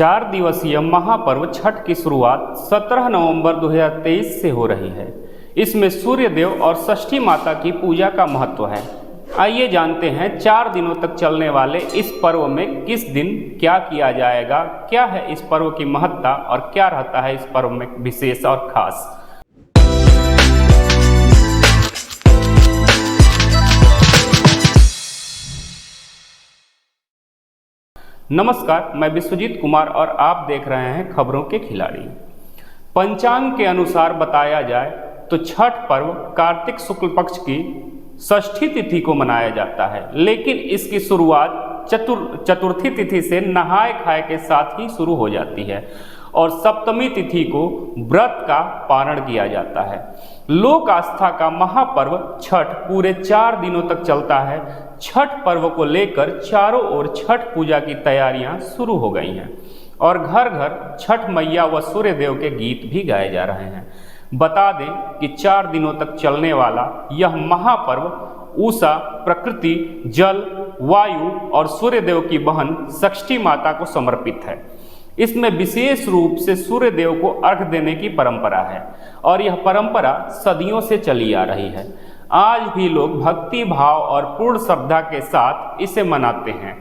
4 दिवसीय महापर्व छठ की शुरुआत 17 नवंबर 2023 से हो रही है। इसमें सूर्य देव और षष्ठी माता की पूजा का महत्व है। आइए जानते हैं 4 दिनों तक चलने वाले इस पर्व में किस दिन क्या किया जाएगा, क्या है इस पर्व की महत्ता और क्या रहता है इस पर्व में विशेष और खास। नमस्कार, मैं विश्वजीत कुमार और आप देख रहे हैं खबरों के खिलाड़ी। पंचांग के अनुसार बताया जाए तो छठ पर्व कार्तिक शुक्ल पक्ष की षष्ठी तिथि को मनाया जाता है, लेकिन इसकी शुरुआत चतुर्थी तिथि से नहाय खाए के साथ ही शुरू हो जाती है और सप्तमी तिथि को व्रत का पारण किया जाता है। लोक आस्था का महापर्व छठ पूरे 4 दिनों तक चलता है। छठ पर्व को लेकर चारों ओर छठ पूजा की तैयारियां शुरू हो गई हैं और घर घर छठ मैया व सूर्य देव के गीत भी गाए जा रहे हैं। बता दें कि 4 दिनों तक चलने वाला यह महापर्व उषा, प्रकृति, जल, वायु और सूर्य देव की बहन षष्ठी माता को समर्पित है। इसमें विशेष रूप से सूर्य देव को अर्घ देने की परंपरा है और यह परंपरा सदियों से चली आ रही है। आज भी लोग भक्ति भाव और पूर्ण श्रद्धा के साथ इसे मनाते हैं,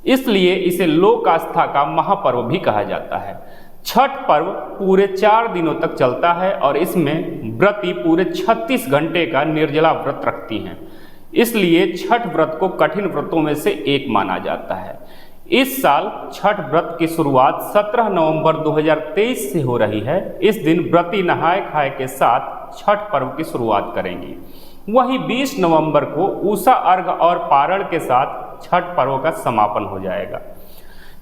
इसलिए इसे लोक आस्था का महापर्व भी कहा जाता है। छठ पर्व पूरे 4 दिनों तक चलता है और इसमें व्रती पूरे 36 घंटे का निर्जला व्रत रखती हैं, इसलिए छठ व्रत को कठिन व्रतों में से एक माना जाता है। इस साल छठ व्रत की शुरुआत 17 नवंबर 2023 से हो रही है। इस दिन व्रती नहाय खाए के साथ छठ पर्व की शुरुआत करेंगी। वहीं 20 नवंबर को उषा अर्घ और पारण के साथ छठ पर्व का समापन हो जाएगा।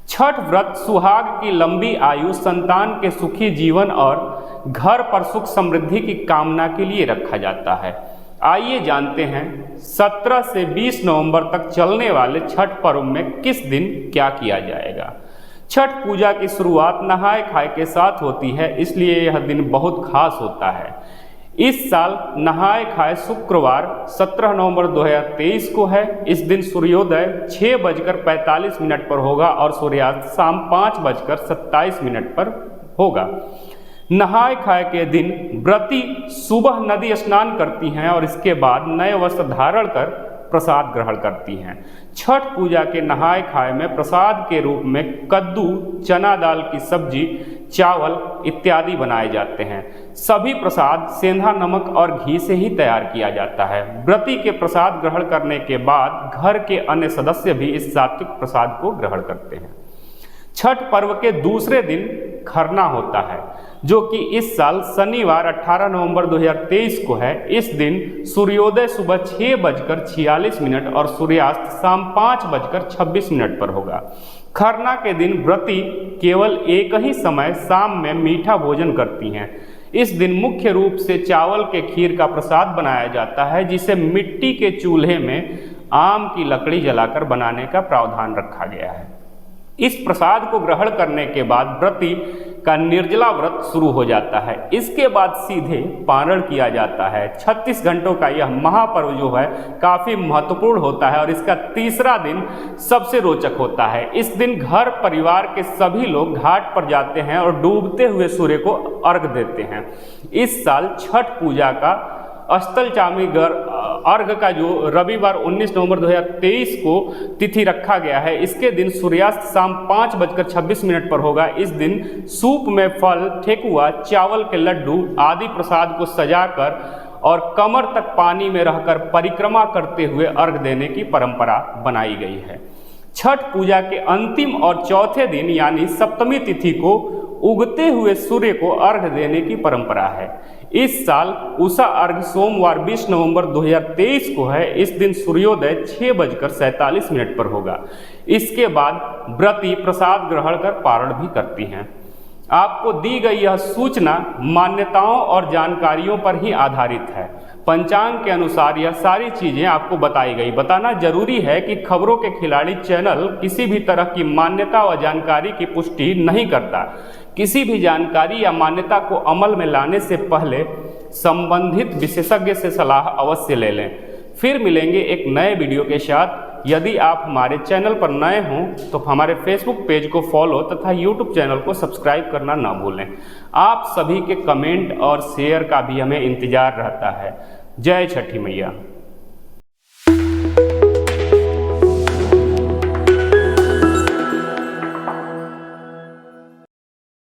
छठ व्रत सुहाग की लंबी आयु, संतान के सुखी जीवन और घर पर सुख समृद्धि की कामना के लिए रखा जाता है। आइए जानते हैं 17 से 20 नवंबर तक चलने वाले छठ पर्व में किस दिन क्या किया जाएगा। छठ पूजा की शुरुआत नहाय खाए के साथ होती है, इसलिए यह दिन बहुत खास होता है। इस साल नहाय खाए शुक्रवार 17 नवंबर 2023 को है। इस दिन सूर्योदय 6:45 पर होगा और सूर्यास्त शाम 5:27 पर होगा। नहाय खाए के दिन व्रती सुबह नदी स्नान करती हैं और इसके बाद नए वस्त्र धारण कर प्रसाद ग्रहण करती हैं। छठ पूजा के नहाय खाए में प्रसाद के रूप में कद्दू, चना दाल की सब्जी, चावल इत्यादि बनाए जाते हैं। सभी प्रसाद सेंधा नमक और घी से ही तैयार किया जाता है। व्रती के प्रसाद ग्रहण करने के बाद घर के अन्य सदस्य भी इस सात्विक प्रसाद को ग्रहण करते हैं। छठ पर्व के दूसरे दिन खरना होता है, जो कि इस साल शनिवार 18 नवंबर 2023 को है। इस दिन सूर्योदय सुबह 6:46 और सूर्यास्त शाम 5:26 पर होगा। खरना के दिन व्रती केवल एक ही समय शाम में मीठा भोजन करती हैं। इस दिन मुख्य रूप से चावल के खीर का प्रसाद बनाया जाता है, जिसे मिट्टी के चूल्हे में आम की लकड़ी जलाकर बनाने का प्रावधान रखा गया है। इस प्रसाद को ग्रहण करने के बाद व्रती का निर्जला व्रत शुरू हो जाता है। इसके बाद सीधे पारण किया जाता है। 36 घंटों का यह महापर्व जो है काफ़ी महत्वपूर्ण होता है और इसका तीसरा दिन सबसे रोचक होता है। इस दिन घर परिवार के सभी लोग घाट पर जाते हैं और डूबते हुए सूर्य को अर्घ देते हैं। इस साल छठ पूजा का अष्टलचामी अर्घ का जो रविवार 19 नवंबर 2023 को तिथि रखा गया है, इसके दिन सूर्यास्त शाम 5:26 पर होगा। इस दिन सूप में फल, ठेकुआ, चावल के लड्डू आदि प्रसाद को सजाकर और कमर तक पानी में रहकर परिक्रमा करते हुए अर्घ देने की परंपरा बनाई गई है। छठ पूजा के अंतिम और चौथे दिन यानी सप्तमी तिथि को उगते हुए सूर्य को अर्घ देने की परंपरा है। इस साल उषा अर्घ सोमवार 20 नवंबर 2023 को है। इस दिन सूर्योदय 6:47 पर होगा। इसके बाद व्रती प्रसाद ग्रहण कर पारण भी करती हैं। आपको दी गई यह सूचना मान्यताओं और जानकारियों पर ही आधारित है। पंचांग के अनुसार यह सारी चीज़ें आपको बताई गई। बताना जरूरी है कि खबरों के खिलाड़ी चैनल किसी भी तरह की मान्यता व जानकारी की पुष्टि नहीं करता। किसी भी जानकारी या मान्यता को अमल में लाने से पहले संबंधित विशेषज्ञ से सलाह अवश्य ले लें। फिर मिलेंगे एक नए वीडियो के साथ। यदि आप हमारे चैनल पर नए हों तो हमारे फेसबुक पेज को फॉलो तथा यूट्यूब चैनल को सब्सक्राइब करना ना भूलें। आप सभी के कमेंट और शेयर का भी हमें इंतज़ार रहता है। जय छठी मैया।